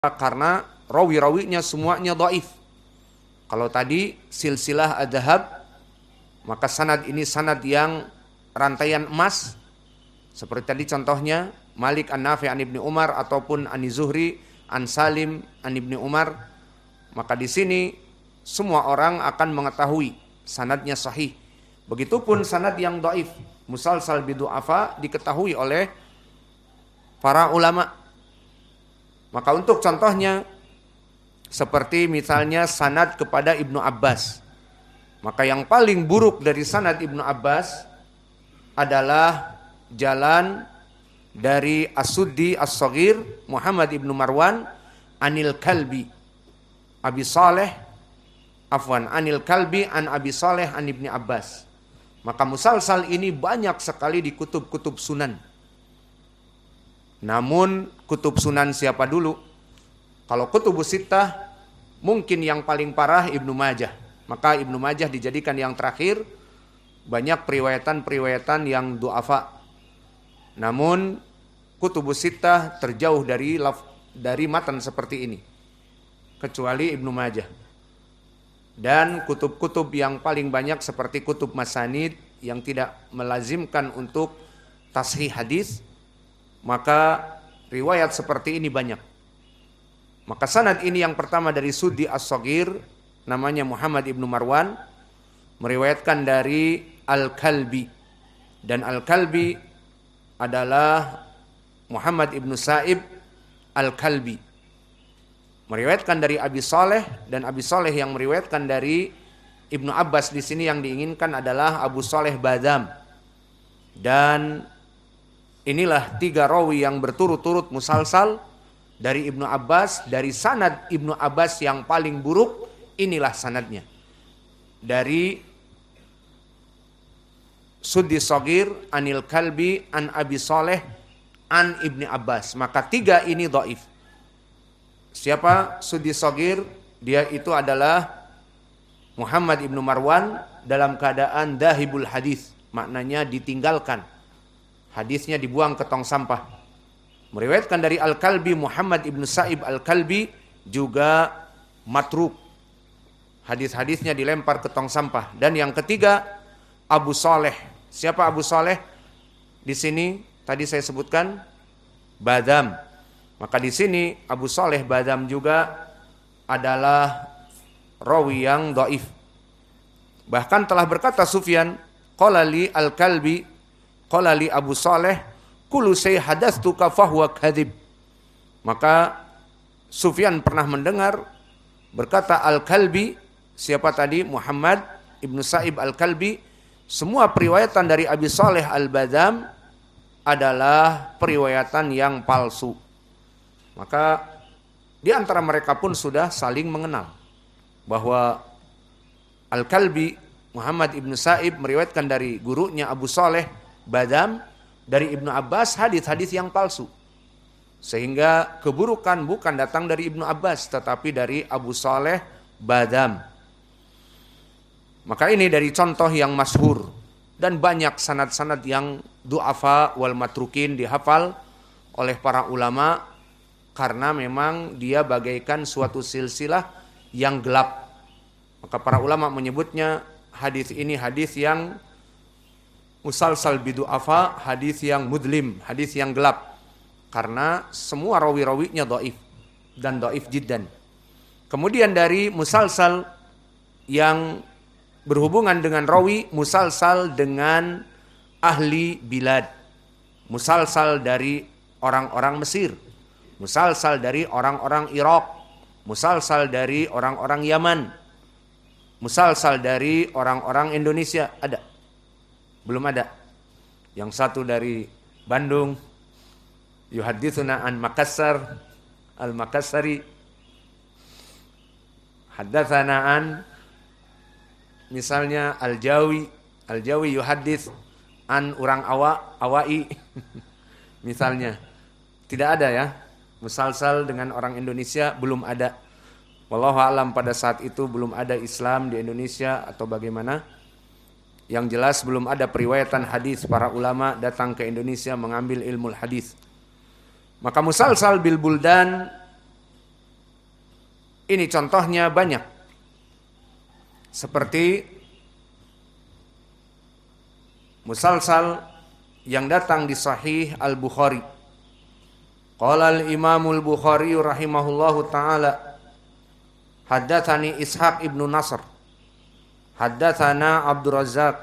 karena rawi-rawinya semuanya dhaif. Kalau tadi silsilah adzhab, maka sanad ini sanad yang rantaian emas. Seperti tadi contohnya Malik an-Nafi' an Ibnu Umar ataupun an Zuhri an Salim an Ibnu Umar. Maka di sini semua orang akan mengetahui sanadnya sahih. Begitupun sanad yang dhaif, musalsal bidu'afa, diketahui oleh para ulama. Maka untuk contohnya seperti misalnya sanad kepada Ibnu Abbas. Maka yang paling buruk dari sanad Ibnu Abbas adalah jalan dari As-Suddi As-Shaghir Muhammad Ibnu Marwan Anil Kalbi Abi Saleh Anil Kalbi an Abi Saleh an Ibni Abbas. Maka musalsal ini banyak sekali di kutub-kutub sunan. Namun kutub sunan siapa dulu? Kalau kutubus sittah mungkin yang paling parah Ibnu Majah. Maka Ibnu Majah dijadikan yang terakhir. Banyak periwayatan-periwayatan yang du'afa. Namun kutubus sittah terjauh dari matan seperti ini, kecuali Ibnu Majah. Dan kutub-kutub yang paling banyak seperti kutub masanid yang tidak melazimkan untuk tashih hadis, maka riwayat seperti ini banyak. Maka sanad ini yang pertama dari Suddi As-Shaghir, namanya Muhammad Ibnu Marwan, meriwayatkan dari Al-Kalbi. Dan Al-Kalbi adalah Muhammad Ibnu Sa'ib Al-Kalbi. Meriwayatkan dari Abi Saleh, dan Abi Saleh yang meriwayatkan dari Ibnu Abbas. Di sini yang diinginkan adalah Abu Saleh Badam. Dan inilah tiga rawi yang berturut-turut musalsal dari Ibnu Abbas, dari sanad Ibnu Abbas yang paling buruk. Inilah sanadnya dari Suddi Shaghir Anil Kalbi an Abi Saleh an Ibni Abbas. Maka tiga ini dhaif. Siapa Suddi Shaghir? Dia itu adalah Muhammad Ibnu Marwan dalam keadaan dahibul hadis, maknanya ditinggalkan. Hadisnya dibuang ke tong sampah. Meriwayatkan dari Al-Kalbi Muhammad Ibnu Sa'ib Al-Kalbi juga matruk. Hadis-hadisnya dilempar ke tong sampah. Dan yang ketiga Abu Saleh. Siapa Abu Saleh? Di sini tadi saya sebutkan Badam. Maka di sini Abu Saleh Badam juga adalah rawi yang dhaif. Bahkan telah berkata Sufyan, qala li Al-Kalbi qala li Abu Saleh kullu say hadastuka fahuwa kadhib. Maka Sufyan pernah mendengar berkata Al-Kalbi, siapa tadi? Muhammad Ibnu Sa'ib Al-Kalbi, semua periwayatan dari Abi Saleh Al-Badam adalah periwayatan yang palsu. Maka di antara mereka pun sudah saling mengenal bahwa Al-Kalbi Muhammad Ibnu Sa'ib meriwayatkan dari gurunya Abu Saleh Badam dari Ibnu Abbas hadis-hadis yang palsu. Sehingga keburukan bukan datang dari Ibnu Abbas tetapi dari Abu Saleh Badam. Maka ini dari contoh yang masyhur, dan banyak sanad-sanad yang du'afa wal matrukin dihafal oleh para ulama karena memang dia bagaikan suatu silsilah yang gelap. Maka para ulama menyebutnya hadis ini hadis yang musalsal bidu'afa, hadis yang mudlim, hadis yang gelap, karena semua rawi-rawinya dhaif dan dhaif jiddan. Kemudian dari musalsal yang berhubungan dengan rawi, musalsal dengan ahli bilad, musalsal dari orang-orang Mesir, musalsal dari orang-orang Irak, musalsal dari orang-orang Yaman, musalsal dari orang-orang Indonesia. Ada? Belum ada. Yang satu dari Bandung, yuhadithuna an Makassar al-Makassari, haddatsana an misalnya Al-Jawi yuhadits an orang Awai misalnya. Tidak ada ya. Musalsal dengan orang Indonesia belum ada. Wallahu a'lam, pada saat itu belum ada Islam di Indonesia atau bagaimana. Yang jelas belum ada periwayatan hadis para ulama datang ke Indonesia mengambil ilmu hadis. Maka musalsal bil buldan Ini contohnya banyak. Seperti musalsal yang datang di Sahih Al-Bukhari. Qala al-Imamul Bukhari rahimahullahu taala, haddatsani Ishaq ibnu Nasr, haddatsana Abdur Razzaq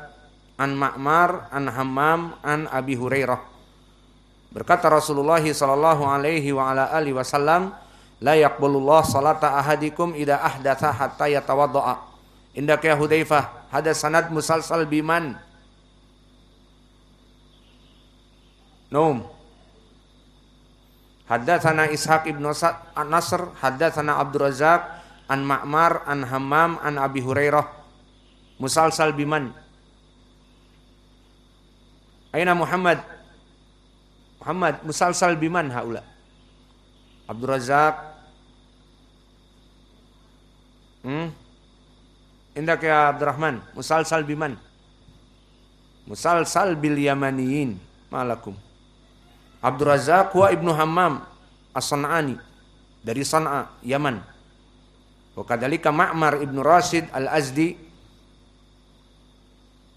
an Ma'mar an Hammam an Abi Hurairah. Berkata Rasulullah sallallahu alaihi wa ala alihi wasallam, la yaqbalullah salata ahadikum idza ahdatsa hatta yatawaddaa. Indaka ya Hudzaifah, hada sanad musalsal biman? Naum. Haddatsana Ishaq ibnu Nasr, haddatsana Abdur Razzaq an Ma'mar an Hammam an Abi Hurairah. Musalsal biman? Aina Muhammad? Muhammad, musalsal biman haula? Abdur Razzaq. Indak ya Abdurrahman, musalsal biman? Musalsal bil Yamaniyin. Malakum. Abdur Razzaq wa Ibnu Hammam As-San'ani dari San'a, Yaman. Wa kadzalika Ma'mar Ibnu Rashid Al-Azdi.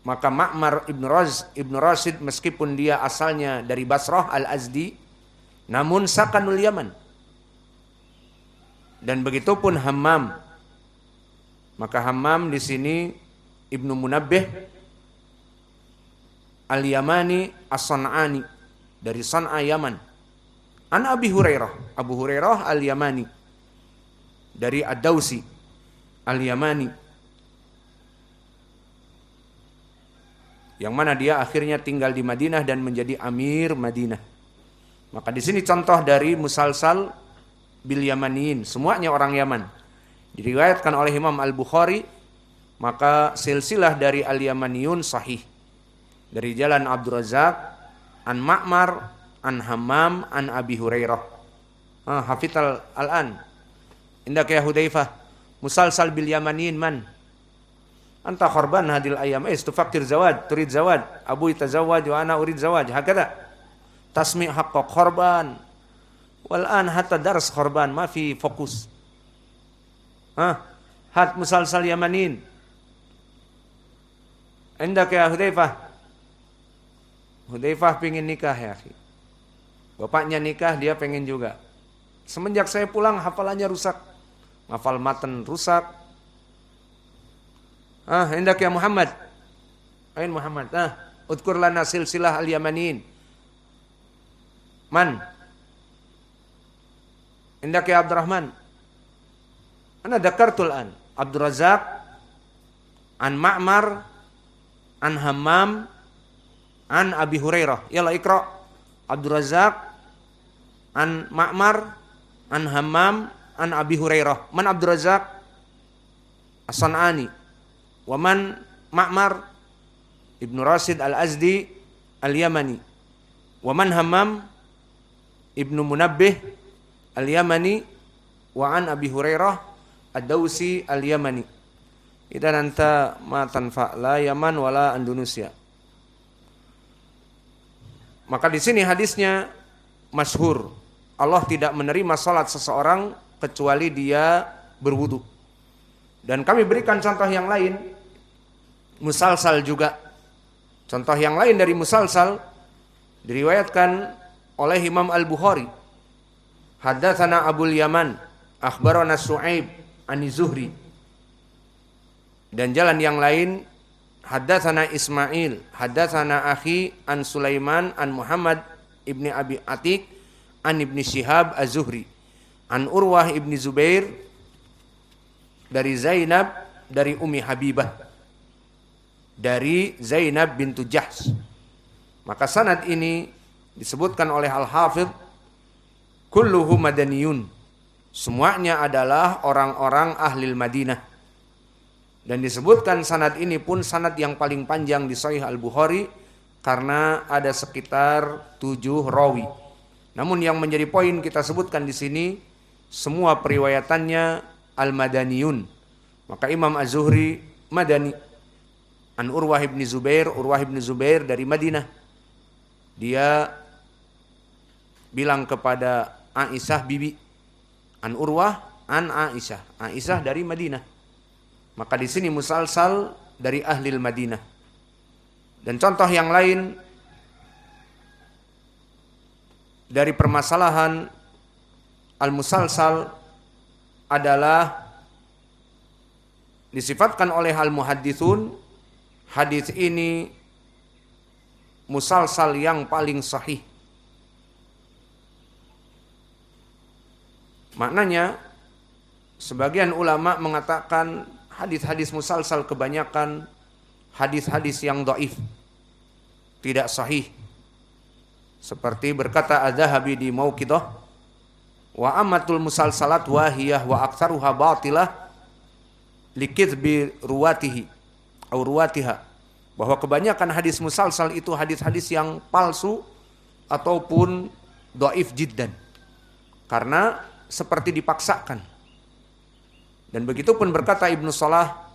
Maka Ma'mar Ibnu Rashid meskipun dia asalnya dari Basrah Al-Azdi, namun sakanul Yaman. Dan begitu pun Hammam. Maka Hammam di sini Ibnu Munabbih Al-Yamani As-San'ani dari San'a Yaman. An Abi Hurairah, Abu Hurairah Al-Yamani dari Ad-Dausi Al-Yamani, yang mana dia akhirnya tinggal di Madinah dan menjadi amir Madinah. Maka di sini contoh dari musalsal bil Yamaniyin, semuanya orang Yaman. Diriwayatkan oleh Imam Al-Bukhari, maka silsilah dari Al-Yamaniyun sahih. Dari jalan Abdur Razzaq an Ma'mar an Hammam an Abi Hurairah. Hafidhal al-an. Indaka ya Hudzaifah, musalsal bil Yamaniyin man? Anta khorban hadil ayam, istufakir zawad, turid zawad, abu itazawwaj wa ana urid zawaj, hakada. Tasmi' haqqa khorban. Wal an hatta dars khorban, ma fi fokus. Hat musalsal Yamanin. Indaka ya Hudzaifah. Hudzaifah pengen nikah ya akhi. Bapaknya nikah, dia pengen juga. Semenjak saya pulang hafalannya rusak. Hafal matan rusak. Indaka ya Muhammad. Ain Muhammad. Udkur lana silsilah al-Yamanin. Man? Indaka ya Abdurrahman. Ana dzakartul an. Abdur Razzaq an Ma'mar an Hammam an Abi Hurairah. Yalla ikra. Abdur Razzaq an Ma'mar an Hammam an Abi Hurairah. Man Abdur Razzaq? As-San'ani. Wa man Ma'mar? Ibnu Rashid Al-Azdi Al-Yamani. Wa man Hammam? Ibnu Munabbih Al-Yamani. Wa an Abi Hurairah Ad-Dausi Al-Yamani. Idan anta ma tanfa la Yaman wala Indonesia. Maka di sini hadisnya masyhur. Allah tidak menerima salat seseorang kecuali dia berwudu. Dan kami berikan contoh yang lain, musalsal juga. Contoh yang lain dari musalsal diriwayatkan oleh Imam Al-Bukhari. Haddatsana Abul Yaman, akhbarana Su'aib Ani Zuhri. Dan jalan yang lain, haddatsana Ismail, haddatsana akhi an Sulaiman an Muhammad ibni Abi Atiq an Ibni Syihab Az-Zuhri an Urwah ibni Zubair dari Zainab dari Ummi Habibah dari Zainab bintu Jahsh. Maka sanad ini disebutkan oleh Al-Hafidh kulluhu madaniyun. Semuanya adalah orang-orang ahli Madinah. Dan disebutkan sanad ini pun sanad yang paling panjang di Sahih Al-Bukhari karena ada sekitar 7 rawi. Namun yang menjadi poin kita sebutkan di sini semua periwayatannya Al-Madaniyun. Maka Imam Az-Zuhri Madani. An Urwah ibn Zubair dari Madinah. Dia bilang kepada Aisyah bibi, an Urwah an Aisyah. Aisyah dari Madinah. Maka di sini musalsal dari ahli Madinah. Dan contoh yang lain dari permasalahan al-musalsal adalah disifatkan oleh al-muhadditsun hadis ini musalsal yang paling sahih. Maknanya sebagian ulama mengatakan hadis-hadis musalsal kebanyakan hadis-hadis yang dhaif, tidak sahih. Seperti berkata Az-Zahabi di Mauqidah, wa ammatul musalsalat wahiyah wa aktsaruha batilah likitsbi ruwatihi atau ruwatiha, bahwa kebanyakan hadis musalsal itu hadis-hadis yang palsu ataupun dhaif jiddan, karena seperti dipaksakan. Dan begitu pun berkata Ibnu Salah,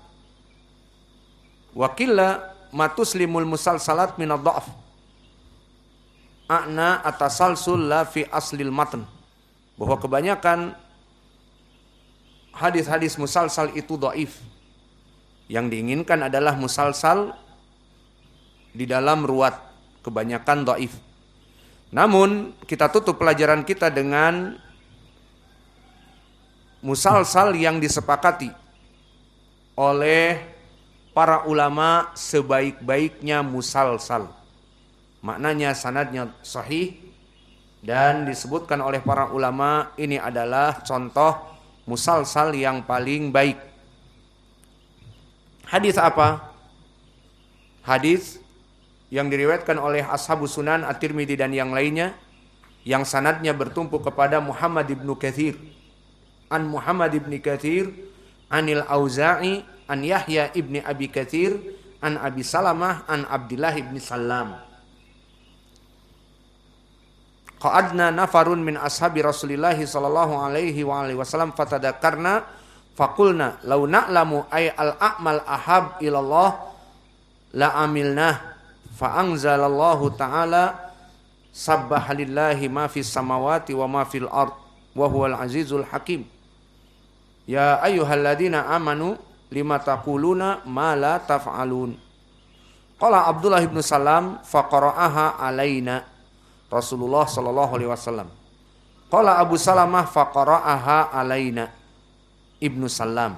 wa qilla matuslimul musalsalat min ad-dha'f a'na atasalsul la fi aslil matn, bahwa kebanyakan hadis-hadis musalsal itu dhaif. Yang diinginkan adalah musalsal di dalam ruwat, kebanyakan dhaif. Namun kita tutup pelajaran kita dengan musalsal yang disepakati oleh para ulama sebaik-baiknya musalsal. Maknanya sanadnya sahih dan disebutkan oleh para ulama ini adalah contoh musalsal yang paling baik. Hadis apa? Hadis yang diriwayatkan oleh Ashabus Sunan At-Tirmidzi dan yang lainnya, yang sanadnya bertumpu kepada Muhammad ibnu Katsir, an Muhammad ibn Katsir, anil Auza'i, an Yahya ibni Abi Katsir, an Abi Salamah, an Abdullah ibn Salam. Qa'adna nafarun min ashabi Rasulillah sallallahu alaihi wa alihi wasallam fatadakkarna faqulna law na'lamu ay al-a'mal ahab ilallah la amilnah fa anzalallahu ta'ala sabbaha lillahi ma fis samawati wa ma fil ard wa huwal azizul hakim. Ya ayyuhalladzina amanu lima taquluna ma la taf'alun. Qala Abdullah ibn Salam faqara'aha alaina Rasulullah sallallahu alaihi wasallam. Qala Abu Salamah faqara'aha alaina Ibnu Salam.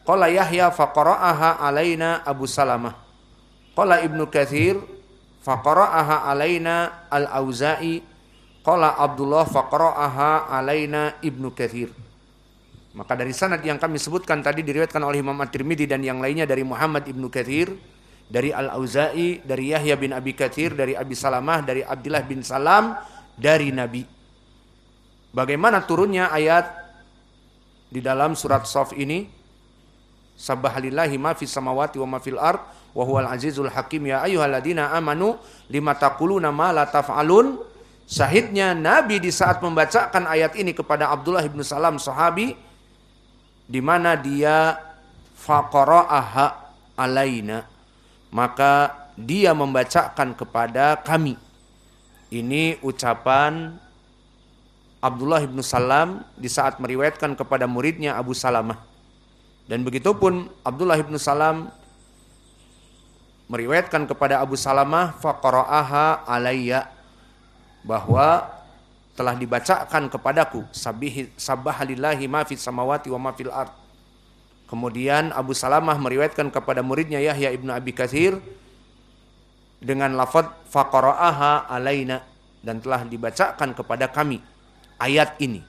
Qala Yahya faqara'aha alaina Abu Salamah. Qala Ibnu Katsir faqara'aha alaina Al-Auza'i. Qala Abdullah faqara'aha alaina Ibnu Katsir. Maka dari sanad yang kami sebutkan tadi diriwayatkan oleh Imam At-Tirmidzi dan yang lainnya dari Muhammad ibnu Katsir, dari Al-Auza'i, dari Yahya bin Abi Katsir, dari Abi Salamah, dari Abdullah bin Salam, dari Nabi. Bagaimana turunnya ayat di dalam surat Shaf ini? Sabbahalillahi ma fis samawati wa ma fil ard wa huwal azizul hakim. Ya ayyuhalladzina amanu lima taquluna ma la taf'alun. Syahidnya Nabi di saat membacakan ayat ini kepada Abdullah bin Salam sahabi, di mana dia faqara'aha alaina, maka dia membacakan kepada kami. Ini ucapan Abdullah bin Salam di saat meriwayatkan kepada muridnya Abu Salamah. Dan begitupun Abdullah bin Salam meriwayatkan kepada Abu Salamah faqara'aha alayya, bahwa telah dibacakan kepadaku sabbahalillahi ma fis samawati wa ma fil ard. Kemudian Abu Salamah meriwayatkan kepada muridnya Yahya ibnu Abi Katsir dengan lafaz faqara'aha alaina, dan telah dibacakan kepada kami ayat ini.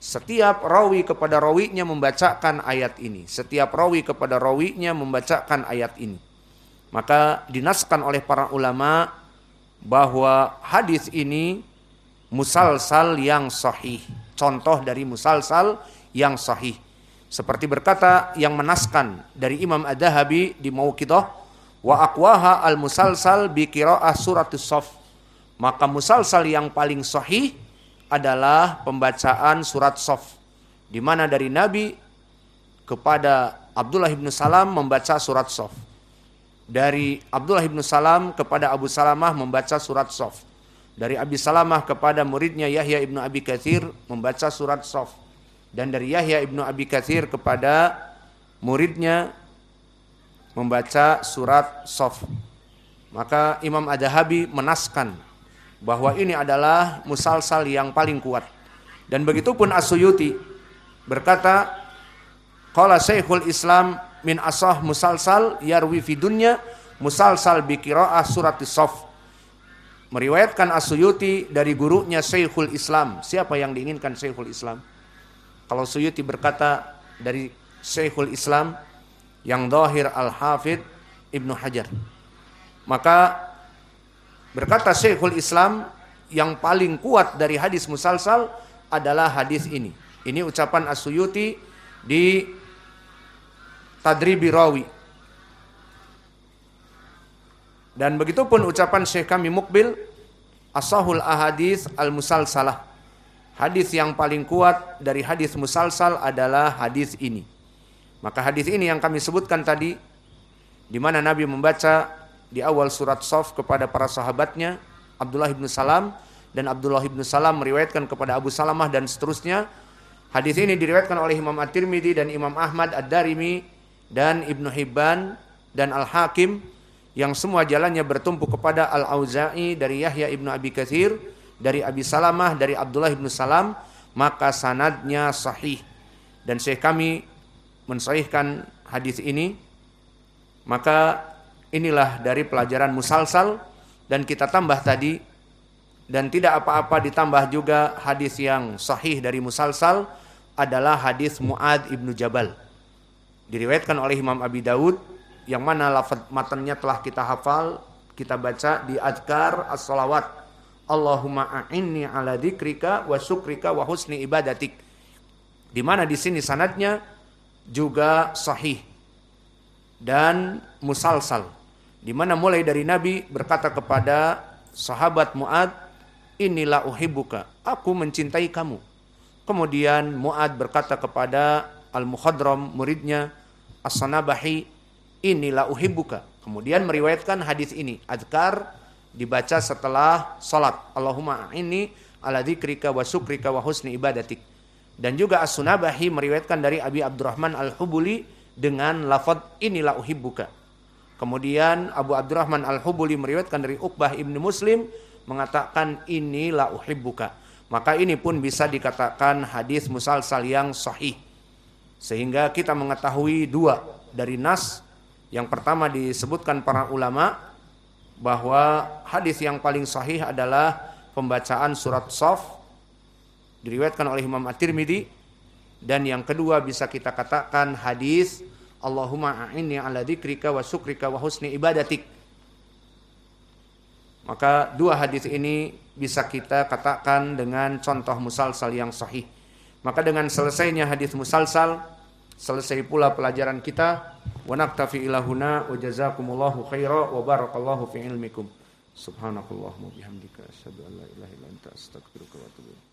Setiap rawi kepada rawinya membacakan ayat ini. Setiap rawi kepada rawinya membacakan ayat ini. Maka dinaskan oleh para ulama bahwa hadis ini musalsal yang sahih. Contoh dari musalsal yang sahih. Seperti berkata yang menaskan dari Imam Ad-Dahabi di Mauqidah, wa aqwaha al-musalsal bi qira'ah suratus Shaf. Maka musalsal yang paling sahih adalah pembacaan surat Shaf, di mana dari Nabi kepada Abdullah bin Salam membaca surat Shaf. Dari Abdullah bin Salam kepada Abu Salamah membaca surat Shaf. Dari Abi Salamah kepada muridnya Yahya ibnu Abi Katsir membaca surat Shaf. Dan dari Yahya ibnu Abi Katsir kepada muridnya membaca surat Shaf. Maka Imam Adz-Dzahabi menaskan bahwa ini adalah musalsal yang paling kuat. Dan begitupun As-Suyuti berkata, qala Syekhul Islam min asah musalsal yarwi fi dunya musalsal bi qiraah surat Shaf. Meriwayatkan As-Suyuti dari gurunya Syekhul Islam. Siapa yang diinginkan Syekhul Islam? Kalau Suyuti berkata dari Syekhul Islam, yang dhahir Al-Hafidh Ibnu Hajar. Maka berkata Syekhul Islam, yang paling kuat dari hadis musalsal adalah hadis ini. Ini ucapan As-Suyuti di Tadribi Rawi. Dan begitupun ucapan Syekh kami Muqbil, Ashahul Ahadits Al-Musalsalah. Hadis yang paling kuat dari hadis musalsal adalah hadis ini. Maka hadis ini yang kami sebutkan tadi, di mana Nabi membaca di awal surat Shaf kepada para sahabatnya, Abdullah bin Salam, dan Abdullah bin Salam meriwayatkan kepada Abu Salamah dan seterusnya. Hadis ini diriwayatkan oleh Imam At-Tirmidzi dan Imam Ahmad Ad-Darimi dan Ibnu Hibban dan Al-Hakim, yang semua jalannya bertumpu kepada Al-Auza'i dari Yahya ibnu Abi Katsir, dari Abi Salamah, dari Abdullah bin Salam, maka sanadnya sahih. Dan Syekh kami mensahihkan hadis ini. Maka inilah dari pelajaran musalsal. Dan kita tambah tadi, dan tidak apa-apa ditambah juga hadis yang sahih dari musalsal adalah hadis Mu'adz ibnu Jabal. Diriwayatkan oleh Imam Abi Daud, yang mana lafaz matanya telah kita hafal, kita baca di Adhkar as-shalawat. Allahumma a'inni ala dzikrika wa syukrika wa husni ibadatik. Di mana di sini sanadnya juga sahih dan musalsal. Di mana mulai dari Nabi berkata kepada sahabat Mu'adz, inilah uhibbuka, aku mencintai kamu. Kemudian Mu'adz berkata kepada Al-Mukhadram, muridnya As-Sanabahi, inilah uhibbuka. Kemudian meriwayatkan hadis ini. Adhkar dibaca setelah salat. Allahumma a'inni ala dzikrika wa syukrika wa husni ibadatik. Dan juga As-Sunabahi meriwayatkan dari Abi Abdurrahman Al-Hubuli dengan lafaz inilah uhibbuka. Kemudian Abu Abdurrahman Al-Hubuli meriwayatkan dari Uqbah ibnu Muslim mengatakan inilah uhibbuka. Maka ini pun bisa dikatakan hadis musalsal yang sahih. Sehingga kita mengetahui dua dari nas. Yang pertama disebutkan para ulama bahwa hadis yang paling sahih adalah pembacaan surat Shaf, diriwayatkan oleh Imam At-Tirmidzi. Dan yang kedua bisa kita katakan hadis Allahumma a'inni ala dzikrika wa syukrika wa husni ibadatik. Maka dua hadis ini bisa kita katakan dengan contoh musalsal yang sahih. Maka dengan selesainya hadis musalsal, selesai pula pelajaran kita. Wa naktafi ila huna wa jazakumullahu khaira wa barakallahu fi ilmikum. Subhanakallahumma bihamdika asyhadu an la ilaha illa anta astaghfiruka wa atubu ilaik.